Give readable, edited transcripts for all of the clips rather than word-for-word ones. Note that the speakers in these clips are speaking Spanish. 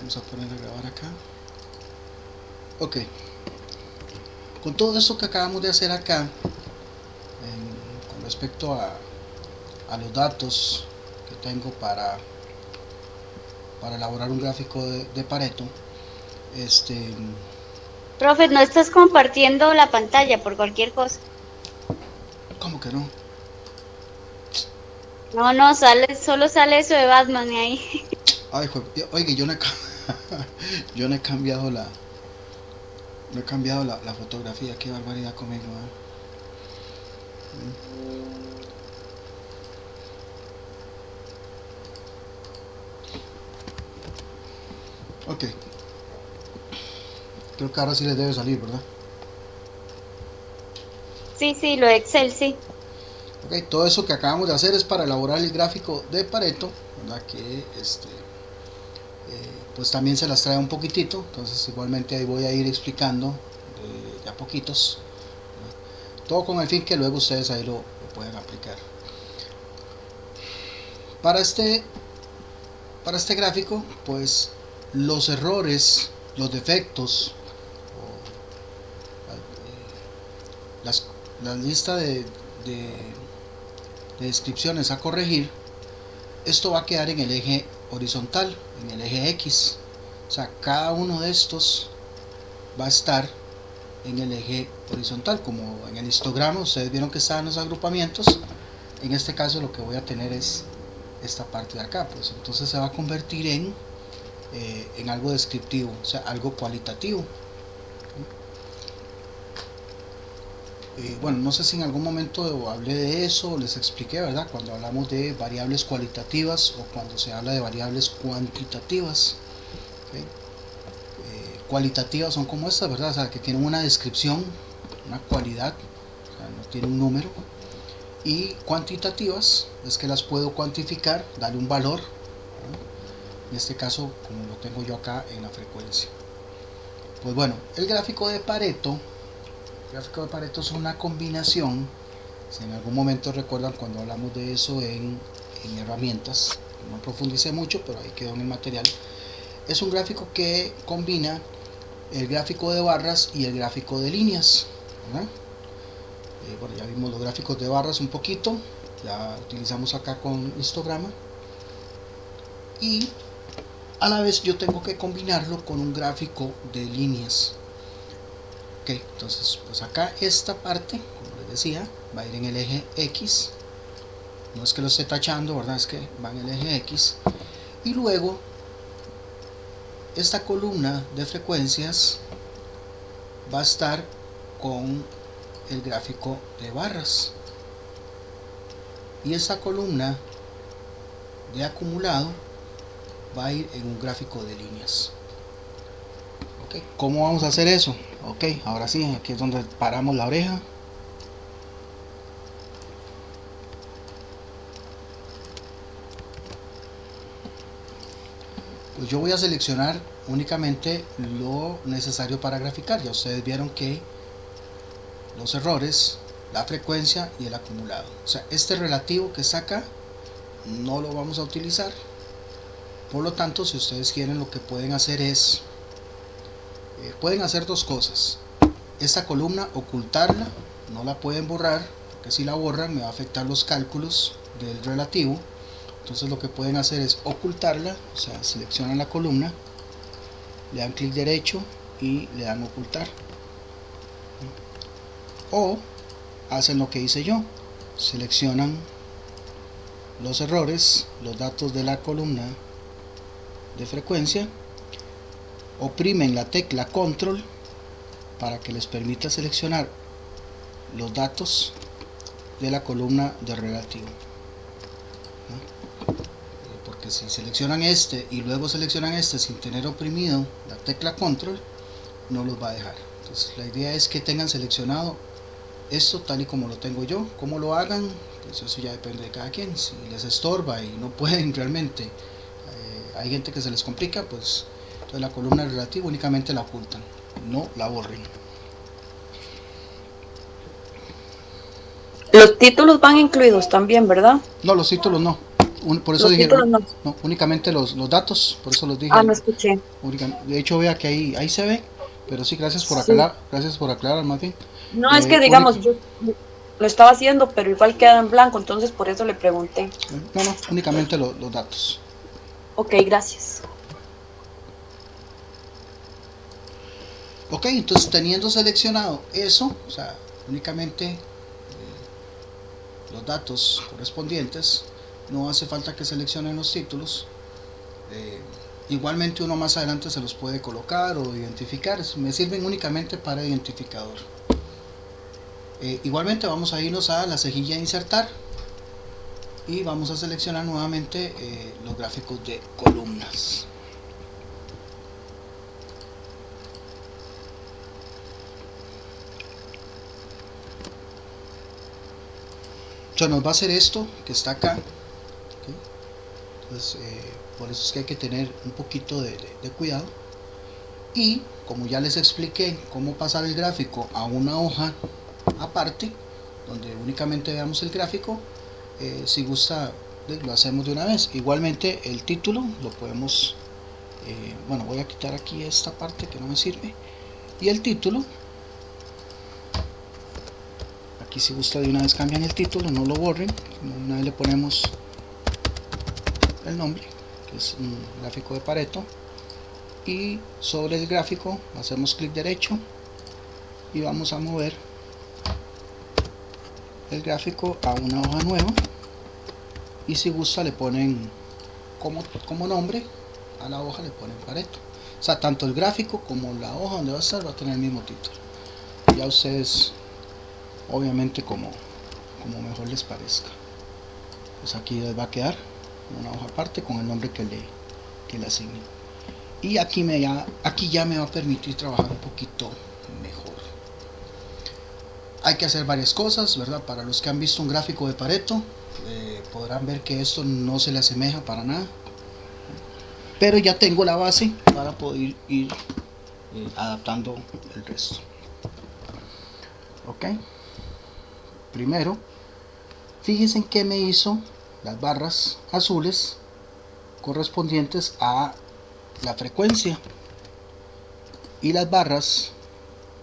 Vamos a poner a grabar acá. Ok. Con todo esto que acabamos de hacer acá, con respecto a los datos que tengo para elaborar un gráfico de Pareto, Profe, no estás compartiendo la pantalla por cualquier cosa. ¿cómo que no? No, no, solo sale eso de Batman ahí. Ay, oiga, yo no he cambiado la fotografía, qué barbaridad conmigo, ¿eh? Ok, creo que ahora sí les debe salir, ¿verdad? Sí, lo de Excel, sí. Ok, todo eso que acabamos de hacer es para elaborar el gráfico de Pareto, ¿verdad? Que pues también se las trae un poquitito, entonces igualmente ahí voy a ir explicando de a poquitos, ¿verdad? Todo con el fin que luego ustedes ahí lo puedan aplicar. Para este gráfico, pues los errores, los defectos, las, la lista de descripciones a corregir, esto va a quedar en el eje horizontal, en el eje X. O sea, cada uno de estos va a estar en el eje horizontal, como en el histograma ustedes vieron que estaban los agrupamientos. En este caso lo que voy a tener es esta parte de acá, pues entonces se va a convertir en algo descriptivo, o sea, algo cualitativo. Bueno, no sé si en algún momento hablé de eso, les expliqué, ¿verdad? Cuando hablamos de variables cualitativas o cuando se habla de variables cuantitativas. ¿Okay? Cualitativas son como estas, ¿verdad? O sea, que tienen una descripción, una cualidad, o sea, no tiene un número. Y cuantitativas es que las puedo cuantificar, darle un valor, ¿no? En este caso, como lo tengo yo acá en la frecuencia. Pues bueno, el gráfico de Pareto es una combinación, si en algún momento recuerdan cuando hablamos de eso en herramientas, no profundicé mucho, pero ahí quedó en el material, es un gráfico que combina el gráfico de barras y el gráfico de líneas, ¿verdad? Bueno, ya vimos los gráficos de barras un poquito, ya utilizamos acá con histograma, y a la vez yo tengo que combinarlo con un gráfico de líneas. Ok, entonces pues acá esta parte, como les decía, va a ir en el eje X. No es que lo esté tachando, ¿verdad? Es que va en el eje X. Y luego esta columna de frecuencias va a estar con el gráfico de barras. Y esta columna de acumulado va a ir en un gráfico de líneas. Okay, ¿cómo vamos a hacer eso? Ok, ahora sí, aquí es donde paramos la oreja. Pues yo voy a seleccionar únicamente lo necesario para graficar. Ya ustedes vieron que los errores, la frecuencia y el acumulado. O sea, este relativo que está acá no lo vamos a utilizar. Por lo tanto, si ustedes quieren, lo que pueden hacer es, pueden hacer dos cosas. Esta columna ocultarla, no la pueden borrar, porque si la borran me va a afectar los cálculos del relativo. Entonces lo que pueden hacer es ocultarla, o sea, seleccionan la columna, le dan clic derecho y le dan ocultar. O hacen lo que hice yo, seleccionan los errores, los datos de la columna de frecuencia, oprimen la tecla control para que les permita seleccionar los datos de la columna de relativo. Porque si seleccionan este y luego seleccionan este sin tener oprimido la tecla control, no los va a dejar. Entonces la idea es que tengan seleccionado esto tal y como lo tengo yo. Cómo lo hagan, pues eso ya depende de cada quien. Si les estorba y no pueden realmente, hay gente que se les complica, pues entonces la columna relativa únicamente la ocultan, no la borren. Los títulos van incluidos también, ¿verdad? No, los títulos no. por eso Los dije, títulos no. no, únicamente los datos, por eso los dije. No escuché. De hecho, vea que ahí se ve, pero sí, Sí. gracias por aclarar, más bien. No, es que digamos, yo lo estaba haciendo, pero igual queda en blanco, entonces por eso le pregunté. No, únicamente los datos. Ok, gracias. Ok, entonces teniendo seleccionado eso, o sea, únicamente los datos correspondientes, no hace falta que seleccionen los títulos. Igualmente uno más adelante se los puede colocar o identificar, me sirven únicamente para identificador. Igualmente vamos a irnos a la cejilla insertar y vamos a seleccionar nuevamente los gráficos de columnas. Nos va a hacer esto que está acá, ¿okay? Entonces, por eso es que hay que tener un poquito de cuidado. Y como ya les expliqué cómo pasar el gráfico a una hoja aparte, donde únicamente veamos el gráfico, si gusta lo hacemos de una vez. Igualmente el título lo podemos, bueno, voy a quitar aquí esta parte que no me sirve, y el título, aquí si gusta de una vez cambian el título, no lo borren, una vez le ponemos el nombre, que es un gráfico de Pareto, y sobre el gráfico hacemos clic derecho y vamos a mover el gráfico a una hoja nueva, y si gusta le ponen como nombre a la hoja, le ponen Pareto. O sea, tanto el gráfico como la hoja donde va a estar va a tener el mismo título. Ya ustedes, obviamente, como mejor les parezca. Pues aquí les va a quedar una hoja aparte con el nombre que le asignen. Y aquí ya me va a permitir trabajar un poquito mejor. Hay que hacer varias cosas, ¿verdad? Para los que han visto un gráfico de Pareto, podrán ver que esto no se le asemeja para nada. Pero ya tengo la base para poder ir adaptando el resto. Ok. Primero, fíjense que me hizo las barras azules correspondientes a la frecuencia, y las barras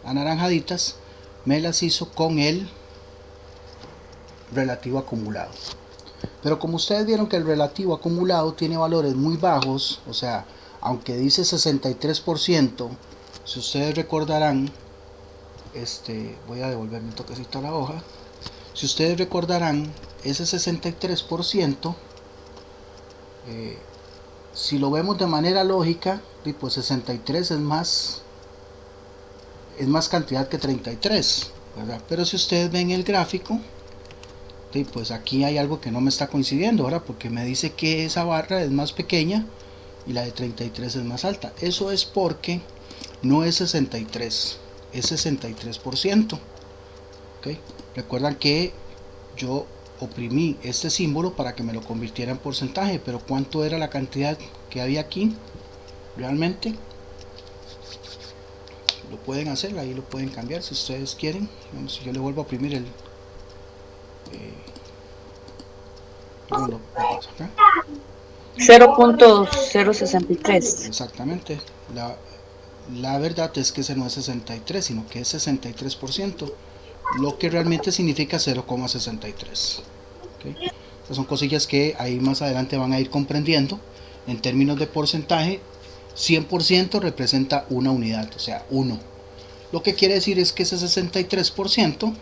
anaranjaditas me las hizo con el relativo acumulado. Pero como ustedes vieron que el relativo acumulado tiene valores muy bajos, o sea, aunque dice 63%, si ustedes recordarán, voy a devolverme un toquecito a la hoja, si ustedes recordarán, ese 63%, si lo vemos de manera lógica, pues 63 es más cantidad que 33, ¿verdad? Pero si ustedes ven el gráfico, pues aquí hay algo que no me está coincidiendo, ¿verdad? Porque me dice que esa barra es más pequeña y la de 33 es más alta. Eso es porque no es 63, es 63%. ¿Okay? Recuerdan que yo oprimí este símbolo para que me lo convirtiera en porcentaje, pero ¿cuánto era la cantidad que había aquí? Realmente lo pueden hacer, ahí lo pueden cambiar si ustedes quieren. Vamos, si yo le vuelvo a oprimir el 0.063. Exactamente. La verdad es que ese no es 63, sino que es 63%, lo que realmente significa 0,63. ¿Okay? Son cosillas que ahí más adelante van a ir comprendiendo. En términos de porcentaje, 100% representa una unidad, o sea, 1. Lo que quiere decir es que ese 63%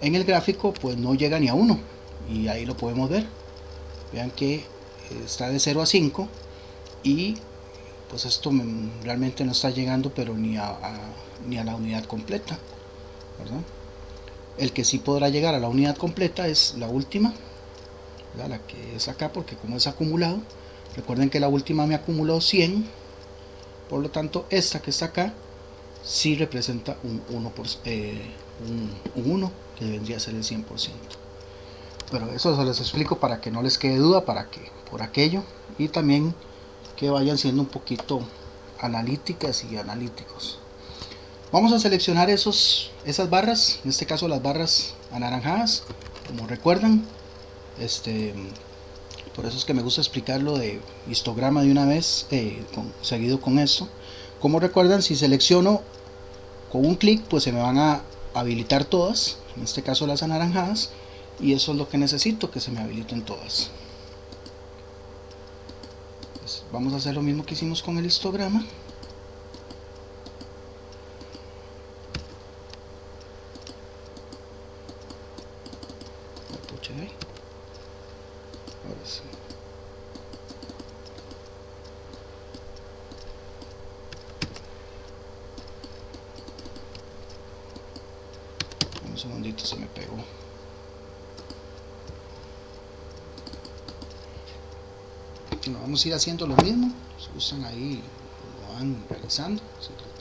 en el gráfico pues no llega ni a 1, y ahí lo podemos ver. Vean que está de 0 a 5 y pues esto realmente no está llegando pero ni a la unidad completa, ¿verdad? El que sí podrá llegar a la unidad completa es la última, ¿verdad? La que es acá, porque como es acumulado, recuerden que la última me acumuló 100, por lo tanto esta que está acá sí representa un 1, que vendría a ser el 100%. Pero eso se les explico para que no les quede duda, para que por aquello, y también que vayan siendo un poquito analíticas y analíticos. Vamos a seleccionar esas barras, en este caso las barras anaranjadas, como recuerdan. por eso es que me gusta explicarlo de histograma de una vez, seguido con esto. Como recuerdan, si selecciono con un clic, pues se me van a habilitar todas, en este caso las anaranjadas, y eso es lo que necesito, que se me habiliten todas. Pues vamos a hacer lo mismo que hicimos con el histograma. Ahora sí. Un segundito, se me pegó. Bueno, vamos a ir haciendo lo mismo. Si gustan ahí lo van realizando,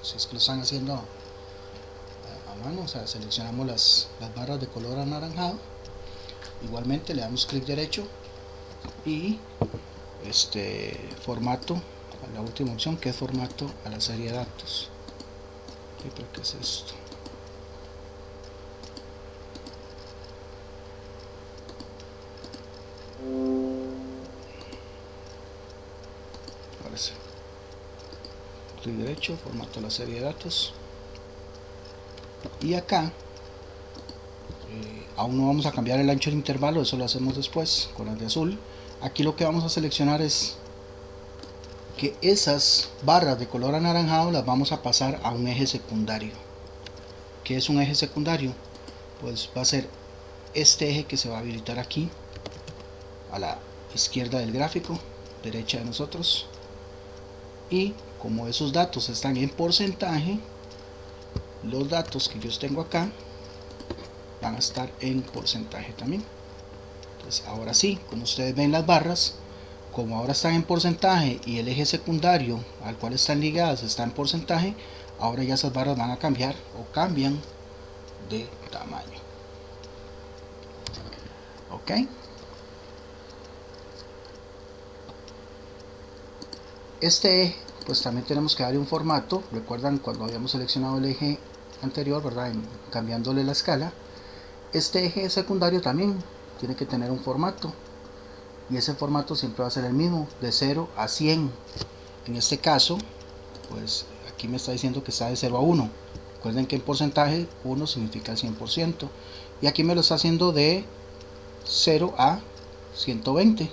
si es que lo están haciendo a mano. O sea, seleccionamos las barras de color anaranjado, igualmente le damos clic derecho y formato a la última opción, que es formato a la serie de datos. ¿Pero qué es esto? Ahora sí, clic derecho, formato a la serie de datos, y acá aún no vamos a cambiar el ancho del intervalo, eso lo hacemos después con el de azul. Aquí lo que vamos a seleccionar es que esas barras de color anaranjado las vamos a pasar a un eje secundario. ¿Qué es un eje secundario? Pues va a ser este eje que se va a habilitar aquí a la izquierda del gráfico, derecha de nosotros, y como esos datos están en porcentaje, los datos que yo tengo acá van a estar en porcentaje también. Entonces ahora sí, como ustedes ven, las barras, como ahora están en porcentaje y el eje secundario al cual están ligadas está en porcentaje, ahora ya esas barras van a cambiar o cambian de tamaño. Ok, este eje pues también tenemos que darle un formato. Recuerdan cuando habíamos seleccionado el eje anterior, ¿verdad? Cambiándole la escala. Este eje secundario también tiene que tener un formato, y ese formato siempre va a ser el mismo, de 0 a 100. En este caso, pues aquí me está diciendo que está de 0 a 1. Recuerden que en porcentaje 1 significa el 100%, y aquí me lo está haciendo de 0 a 120,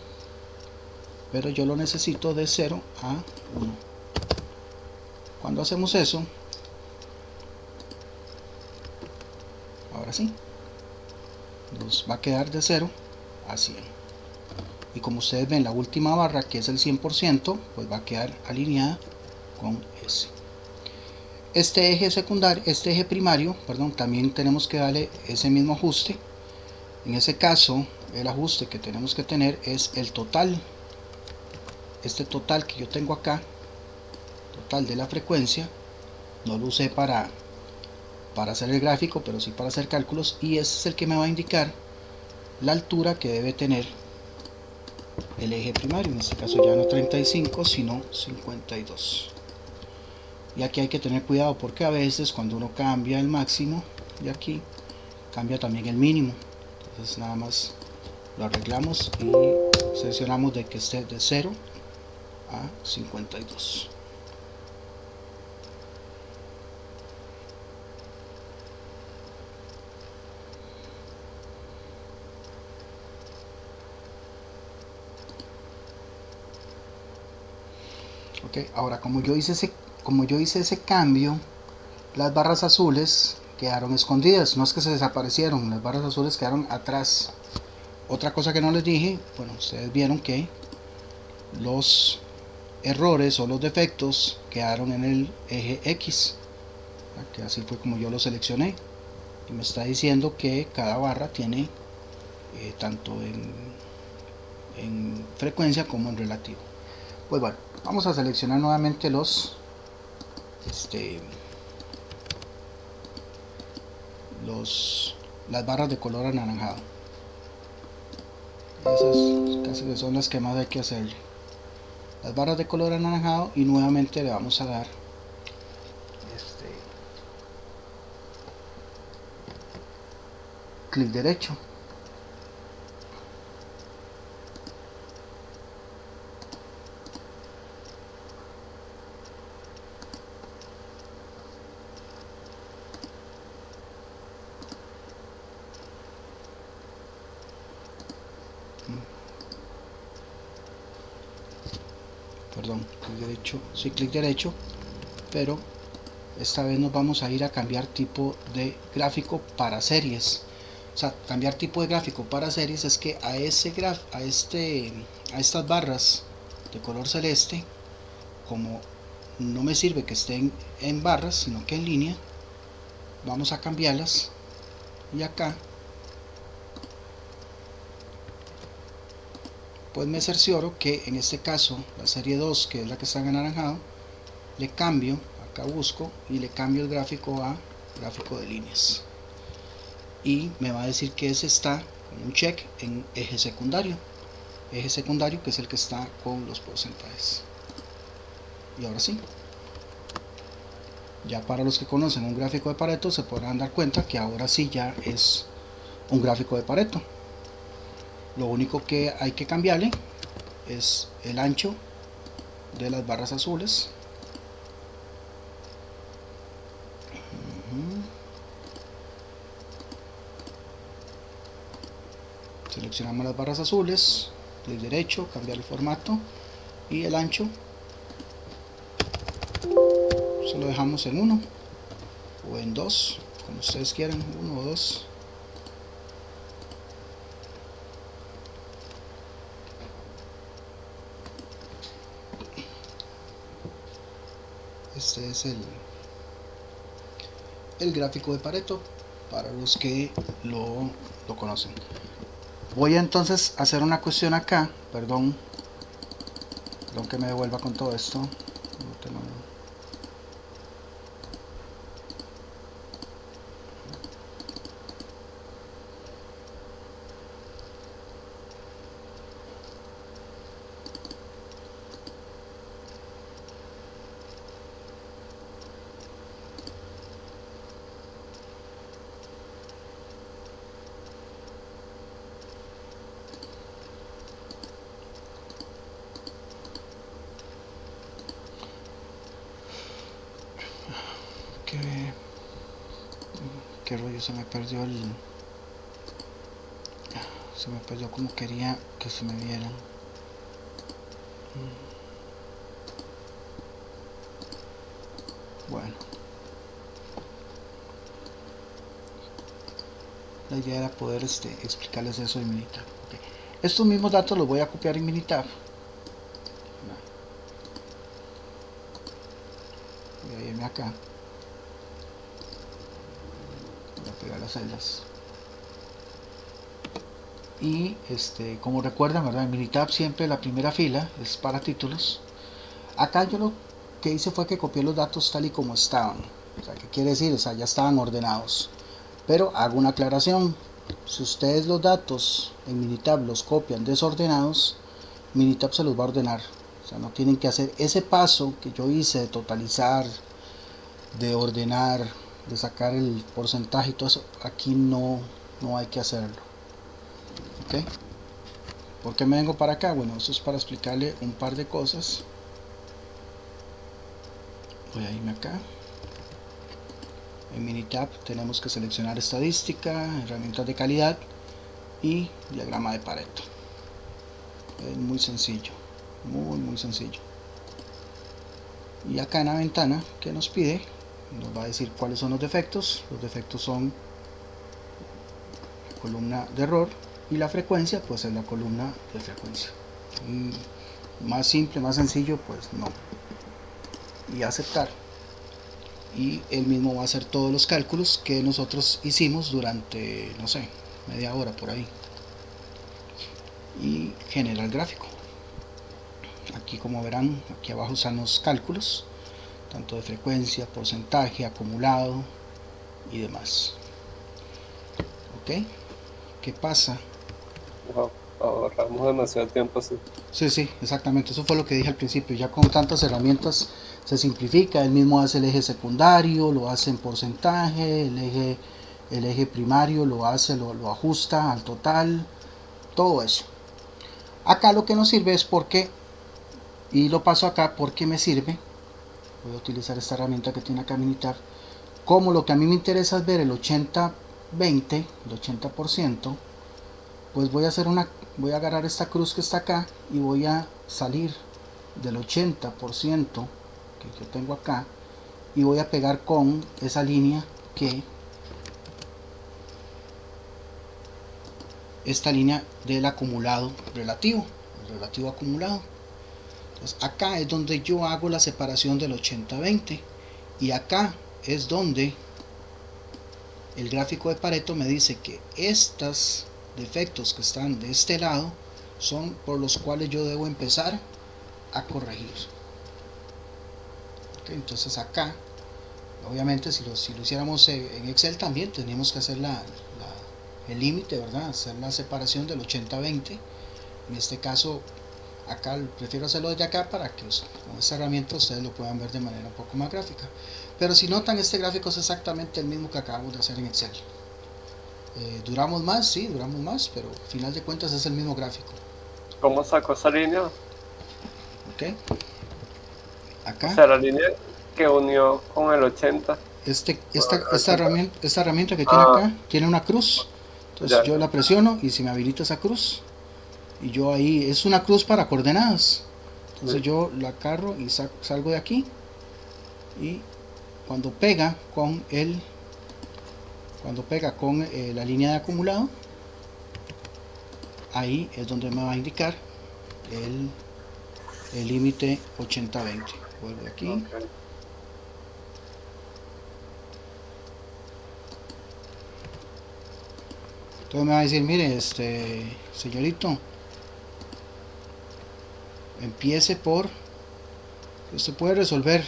pero yo lo necesito de 0 a 1. Cuando hacemos eso, ahora sí, nos va a quedar de 0 a 100. Y como ustedes ven, la última barra, que es el 100%, pues va a quedar alineada con ese. Este eje secundario, este eje primario, perdón, también tenemos que darle ese mismo ajuste. En ese caso, el ajuste que tenemos que tener es el total. Este total que yo tengo acá, total de la frecuencia, no lo usé para hacer el gráfico, pero sí para hacer cálculos, y ese es el que me va a indicar la altura que debe tener el eje primario. En este caso ya no 35 sino 52. Y aquí hay que tener cuidado porque a veces cuando uno cambia el máximo de aquí, cambia también el mínimo. Entonces nada más lo arreglamos y seleccionamos de que esté de 0 a 52. Ok, ahora como yo hice ese cambio, las barras azules quedaron escondidas, no es que se desaparecieron, las barras azules quedaron atrás. Otra cosa que no les dije, bueno, ustedes vieron que los errores o los defectos quedaron en el eje X, que así fue como yo lo seleccioné, y me está diciendo que cada barra tiene tanto en frecuencia como en relativo. Pues bueno, vamos a seleccionar nuevamente las barras de color anaranjado. Esas casi que son las que más hay que hacerle. Las barras de color anaranjado, y nuevamente le vamos a dar clic derecho, clic derecho, pero esta vez nos vamos a ir a cambiar tipo de gráfico para series. O sea, cambiar tipo de gráfico para series es que a estas barras de color celeste, como no me sirve que estén en barras sino que en línea, vamos a cambiarlas, y acá pues me cercioro que en este caso la serie 2, que es la que está en anaranjado, le cambio, acá busco y le cambio el gráfico a gráfico de líneas, y me va a decir que ese está con un check en eje secundario, que es el que está con los porcentajes. Y ahora sí, ya para los que conocen un gráfico de Pareto se podrán dar cuenta que ahora sí ya es un gráfico de Pareto. Lo único que hay que cambiarle es el ancho de las barras azules. Seleccionamos las barras azules, clic derecho, cambiar el formato, y el ancho se lo dejamos en 1 o en 2, como ustedes quieran, 1 o 2. Este es el gráfico de Pareto para los que lo conocen. Voy a entonces hacer una cuestión acá, perdón que me devuelva con todo esto. Qué rollo, se me perdió como quería que se me viera. Bueno, la idea era poder explicarles eso en Minitab. Okay. Estos mismos datos los voy a copiar en Minitab. Voy a irme acá, voy a pegar las celdas, y como recuerdan, ¿verdad? En Minitab siempre la primera fila es para títulos. Acá yo lo que hice fue que copié los datos tal y como estaban. O sea, ¿qué quiere decir? O sea, ya estaban ordenados. Pero hago una aclaración: si ustedes los datos en Minitab los copian desordenados, Minitab se los va a ordenar. O sea, no tienen que hacer ese paso que yo hice de totalizar, de ordenar, de sacar el porcentaje y todo eso. Aquí no hay que hacerlo. ¿Ok? ¿Por qué me vengo para acá? Bueno, eso es para explicarle un par de cosas. Voy a irme acá. En Minitab tenemos que seleccionar estadística, herramientas de calidad y diagrama de Pareto. Es muy sencillo, muy sencillo. Y acá en la ventana que nos pide, nos va a decir cuáles son los defectos. Los defectos son la columna de error, y la frecuencia pues es la columna de frecuencia. Más simple, más sencillo, pues no. Y aceptar, y él mismo va a hacer todos los cálculos que nosotros hicimos durante, no sé, media hora por ahí, y genera el gráfico. Aquí, como verán, aquí abajo están los cálculos, tanto de frecuencia, porcentaje, acumulado y demás. Ok, ¿qué pasa? Wow, ahorramos demasiado tiempo así. Sí, exactamente, eso fue lo que dije al principio. Ya con tantas herramientas se simplifica. Él mismo hace el eje secundario, lo hace en porcentaje, el eje primario lo hace, lo ajusta al total, todo eso. Acá lo que nos sirve es porque, y lo paso acá porque me sirve, voy a utilizar esta herramienta que tiene acá Minitab, como lo que a mí me interesa es ver el 80-20, el 80%, pues voy a agarrar esta cruz que está acá y voy a salir del 80% que yo tengo acá y voy a pegar con esa línea que esta línea del acumulado relativo, el relativo acumulado. Entonces acá es donde yo hago la separación del 80-20 y acá es donde el gráfico de Pareto me dice que estos defectos que están de este lado son por los cuales yo debo empezar a corregir. Okay, entonces acá obviamente si lo hiciéramos en Excel también tendríamos que hacer el límite, ¿verdad? Hacer la separación del 80-20. En este caso acá prefiero hacerlo desde acá para que con esta herramienta ustedes lo puedan ver de manera un poco más gráfica. Pero si notan, este gráfico es exactamente el mismo que acabamos de hacer en Excel. ¿Duramos más? Sí, duramos más, pero al final de cuentas es el mismo gráfico. ¿Cómo sacó esa línea? Ok. Acá. O sea, la línea que unió con el 80. Esta herramienta que tiene acá tiene una cruz. Entonces yo la presiono y se me habilita esa cruz. Y yo ahí, es una cruz para coordenadas. Entonces yo la agarro y salgo de aquí. Y cuando pega con la línea de acumulado, ahí es donde me va a indicar el límite 80-20. Vuelvo aquí. Okay. Entonces me va a decir, mire, señorito, empiece por, usted puede resolver,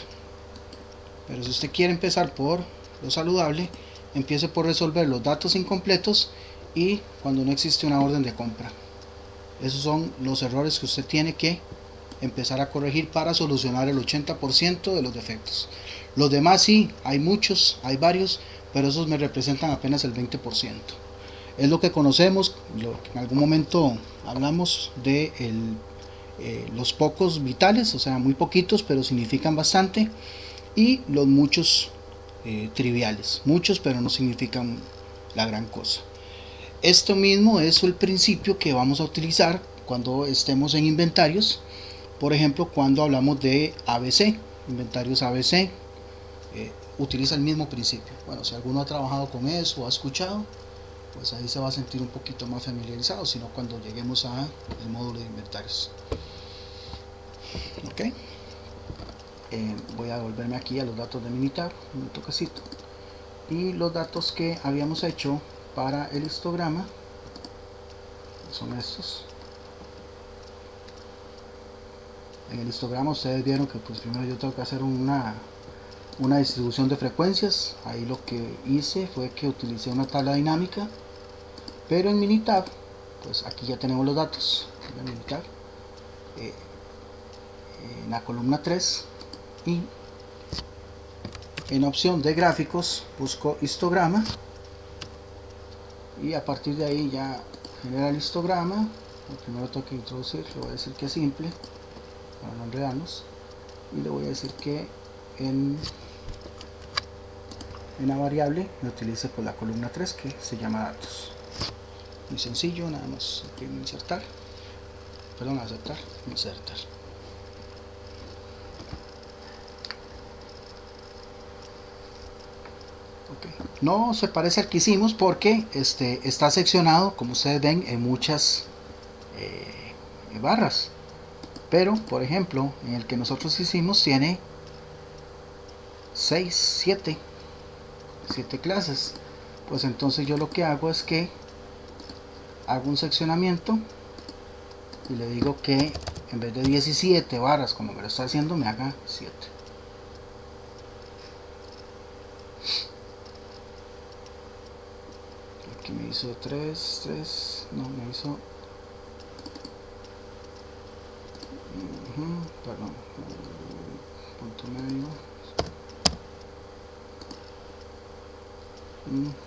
pero si usted quiere empezar por lo saludable, empiece por resolver los datos incompletos y cuando no existe una orden de compra. Esos son los errores que usted tiene que empezar a corregir para solucionar el 80% de los defectos. Los demás sí, hay muchos, hay varios, pero esos me representan apenas el 20%. Es lo que conocemos, lo que en algún momento hablamos de los pocos vitales, o sea, muy poquitos, pero significan bastante, y los muchos triviales, muchos, pero no significan la gran cosa. Esto mismo es el principio que vamos a utilizar cuando estemos en inventarios. Por ejemplo, cuando hablamos de ABC, inventarios ABC, utiliza el mismo principio. Bueno, si alguno ha trabajado con eso o ha escuchado, pues ahí se va a sentir un poquito más familiarizado, sino cuando lleguemos a el módulo de inventarios. Ok, voy a volverme aquí a los datos de Minitab, un toquecito, y los datos que habíamos hecho para el histograma son estos. En el histograma ustedes vieron que pues primero yo tengo que hacer una distribución de frecuencias. Ahí lo que hice fue que utilicé una tabla dinámica, pero en Minitab pues aquí ya tenemos los datos en Minitab, en la columna 3, y en la opción de gráficos busco histograma y a partir de ahí ya genera el histograma. Primero tengo que introducir, le voy a decir que es simple para no enredarnos, y le voy a decir que en la variable me utilice por la columna 3 que se llama datos. Muy sencillo, nada más insertar, insertar. Okay. No se parece al que hicimos porque está seccionado, como ustedes ven, en muchas barras, pero por ejemplo en el que nosotros hicimos tiene 7 clases. Pues entonces yo lo que hago es que hago un seccionamiento y le digo que en vez de 17 barras como me lo está haciendo, me haga 7. Aquí me hizo 3, no, me hizo perdón, punto medio.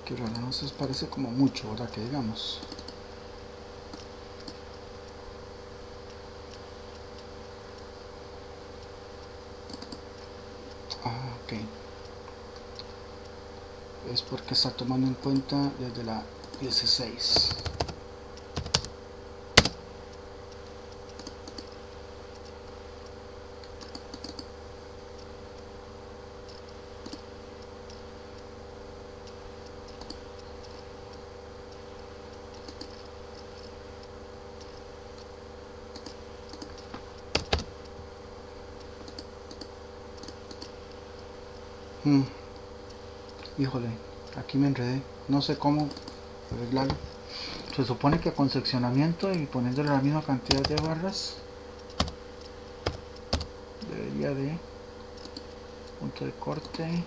Qué raro, no se parece como mucho, ¿verdad? Que digamos. Ok. Es porque está tomando en cuenta desde la 16. Híjole, aquí me enredé. No sé cómo arreglarlo. Se supone que con seccionamiento y poniéndole la misma cantidad de barras debería de punto de corte. Ahí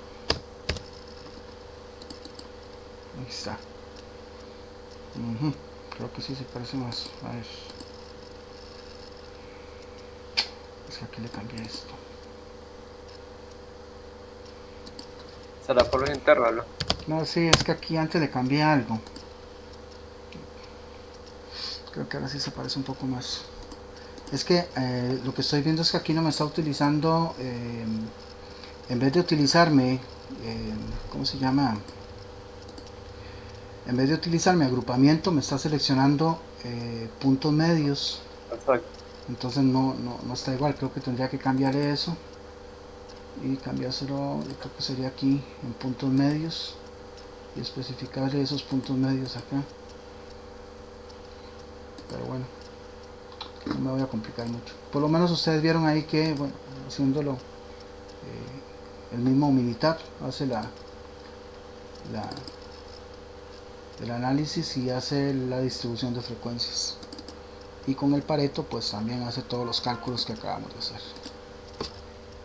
está. Creo que sí se parece más. A ver. Es que aquí le cambié esto. ¿Será por los intervalos? No, sí, es que aquí antes le cambié algo. Creo que ahora sí se parece un poco más. Es que lo que estoy viendo es que aquí no me está utilizando, en vez de utilizarme, ¿cómo se llama? En vez de utilizarme agrupamiento, me está seleccionando puntos medios. Exacto. Entonces no está igual. Creo que tendría que cambiar eso y cambiárselo. Yo creo que sería aquí en puntos medios y especificarle esos puntos medios acá. Pero bueno, no me voy a complicar mucho. Por lo menos ustedes vieron ahí que, bueno, haciéndolo el mismo Minitab hace el análisis y hace la distribución de frecuencias, y con el Pareto pues también hace todos los cálculos que acabamos de hacer.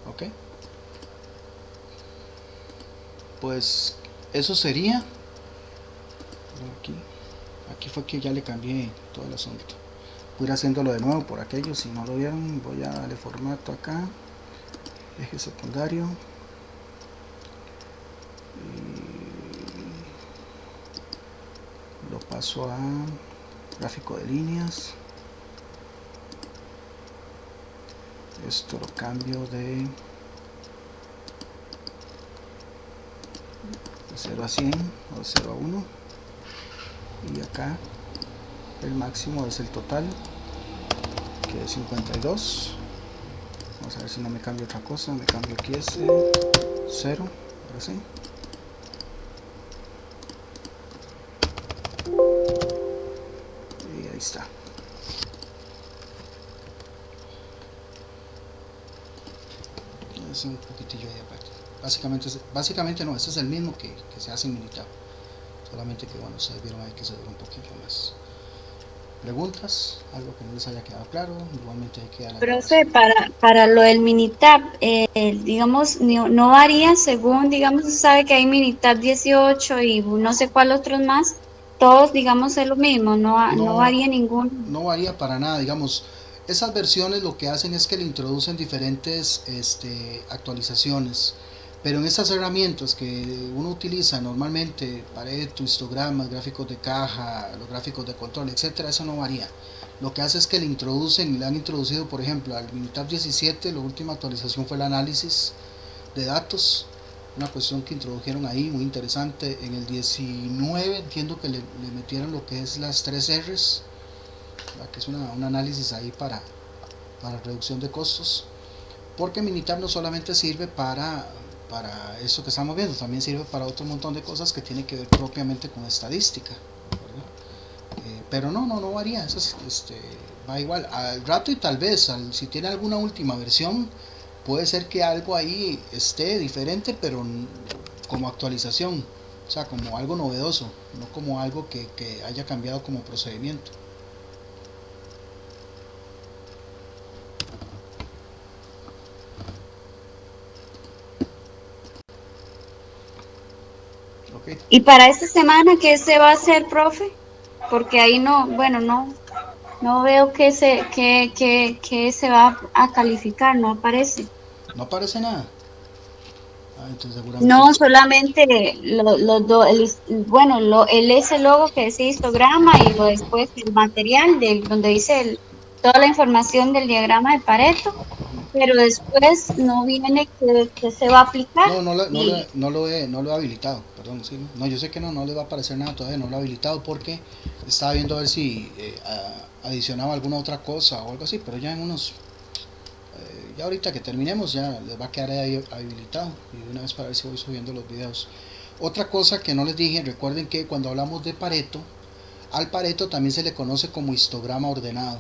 Ok, pues eso sería. Aquí fue que ya le cambié todo el asunto. Voy a ir haciéndolo de nuevo por aquellos si no lo vieron. Voy a darle formato acá, eje secundario, y lo paso a gráfico de líneas. Esto lo cambio de 0 a 100 o de 0 a 1, y acá el máximo es el total, que es 52. Vamos a ver si no me cambio otra cosa. Me cambio aquí ese 0, ahora sí. Y ahí está. Es un poquitillo ahí aparte. Básicamente no, este es el mismo que se hace en Minitab, solamente que bueno, ustedes vieron ahí que se dura un poquito más. ¿Preguntas? ¿Algo que no les haya quedado claro? Igualmente hay que dar la Profe, para lo del Minitab, digamos, no varía según, digamos, se sabe que hay Minitab 18 y no sé cuál otros más, todos, digamos, es lo mismo, no varía ningún. No varía para nada, digamos. Esas versiones lo que hacen es que le introducen diferentes actualizaciones, pero en estas herramientas que uno utiliza normalmente, Pareto, histogramas, gráficos de caja, los gráficos de control, etcétera, eso no varía. Lo que hace es que le han introducido, por ejemplo, al Minitab 17, la última actualización fue el análisis de datos, una cuestión que introdujeron ahí muy interesante. En el 19 entiendo que le metieron lo que es las 3 R's, que es un análisis ahí para reducción de costos, porque Minitab no solamente sirve para eso que estamos viendo, también sirve para otro montón de cosas que tienen que ver propiamente con estadística, pero no varía, eso va igual al rato, y tal vez si tiene alguna última versión puede ser que algo ahí esté diferente, pero como actualización, o sea, como algo novedoso, no como algo que haya cambiado como procedimiento. Okay. ¿Y para esta semana qué se va a hacer, profe? Porque ahí no veo que se va a calificar, no aparece. No aparece nada. Entonces seguramente No, solamente ese logo que dice histograma, y lo después el material donde dice toda la información del diagrama de Pareto, pero después no viene que se va a aplicar. No lo he habilitado, perdón, sí, no, yo sé que no le va a aparecer nada todavía, no lo he habilitado porque estaba viendo a ver si adicionaba alguna otra cosa o algo así, pero ya en unos ya ahorita que terminemos ya les va a quedar ahí habilitado, y de una vez para ver si voy subiendo los videos. Otra cosa que no les dije, recuerden que cuando hablamos de Pareto, al Pareto también se le conoce como histograma ordenado,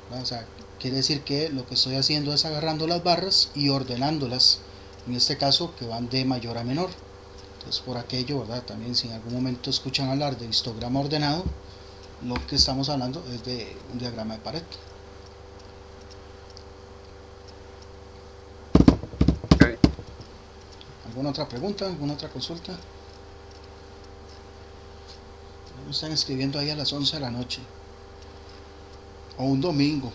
¿no? O sea, quiere decir que lo que estoy haciendo es agarrando las barras y ordenándolas en este caso que van de mayor a menor. Entonces por aquello, ¿verdad? También si en algún momento escuchan hablar de histograma ordenado, lo que estamos hablando es de un diagrama de Pareto. Ok. ¿Alguna otra pregunta? ¿Alguna otra consulta? Me están escribiendo ahí a las 11 de la noche. O un domingo.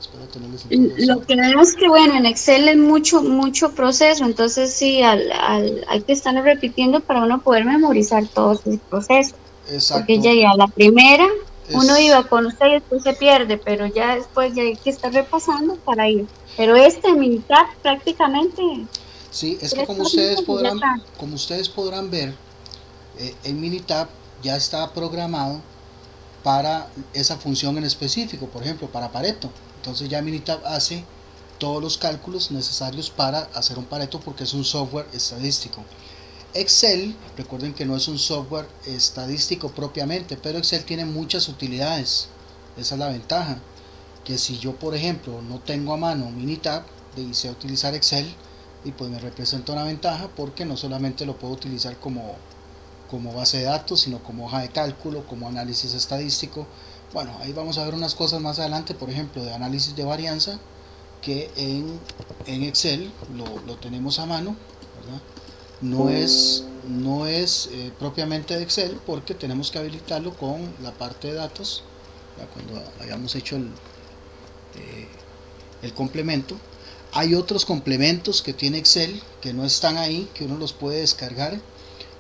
Espero tenerles entonces. Lo que vemos que, bueno, en Excel es mucho proceso, entonces sí, hay que estarlo repitiendo para uno poder memorizar todo ese proceso. Porque Exacto. ya la primera, uno Es, iba con usted y después se pierde, pero ya después ya hay que estar repasando para ir. Pero este militar prácticamente sí, es que 3 páginas y ya está. como ustedes podrán ver, el Minitab ya está programado para esa función en específico, por ejemplo, para Pareto. Entonces ya Minitab hace todos los cálculos necesarios para hacer un Pareto porque es un software estadístico. Excel, recuerden que no es un software estadístico propiamente, pero Excel tiene muchas utilidades. Esa es la ventaja, que si yo por ejemplo no tengo a mano Minitab y sé utilizar Excel, y pues me representa una ventaja porque no solamente lo puedo utilizar como base de datos, sino como hoja de cálculo, como análisis estadístico. Bueno, ahí vamos a ver unas cosas más adelante, por ejemplo, de análisis de varianza, que en Excel lo tenemos a mano, ¿verdad? No es propiamente de Excel porque tenemos que habilitarlo con la parte de datos, ¿verdad? Cuando hayamos hecho el complemento. Hay otros complementos que tiene Excel que no están ahí, que uno los puede descargar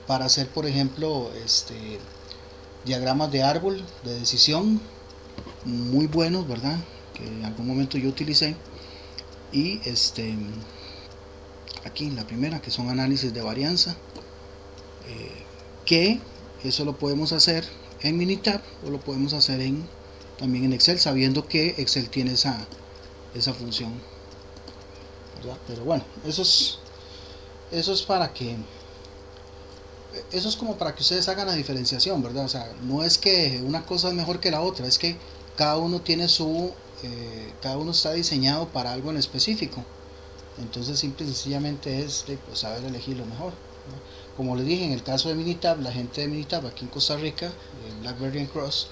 para hacer, por ejemplo, diagramas de árbol de decisión, muy buenos, ¿verdad? Que en algún momento yo utilicé. Y aquí la primera, que son análisis de varianza, que eso lo podemos hacer en Minitab o lo podemos hacer también en Excel, sabiendo que Excel tiene esa función, ¿verdad? Pero bueno, eso es para que eso es como para que ustedes hagan la diferenciación, ¿verdad? O sea, no es que una cosa es mejor que la otra, es que cada uno tiene cada uno está diseñado para algo en específico. Entonces simple y sencillamente es de pues, saber elegir lo mejor, ¿no? Como les dije, en el caso de Minitab, la gente de Minitab aquí en Costa Rica, BlackBerry and Cross,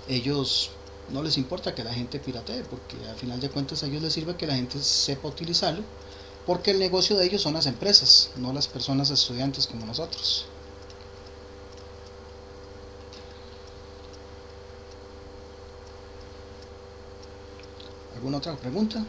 ellos no les importa que la gente piratee, porque al final de cuentas a ellos les sirve que la gente sepa utilizarlo, porque el negocio de ellos son las empresas, no las personas estudiantes como nosotros. ¿Alguna otra pregunta?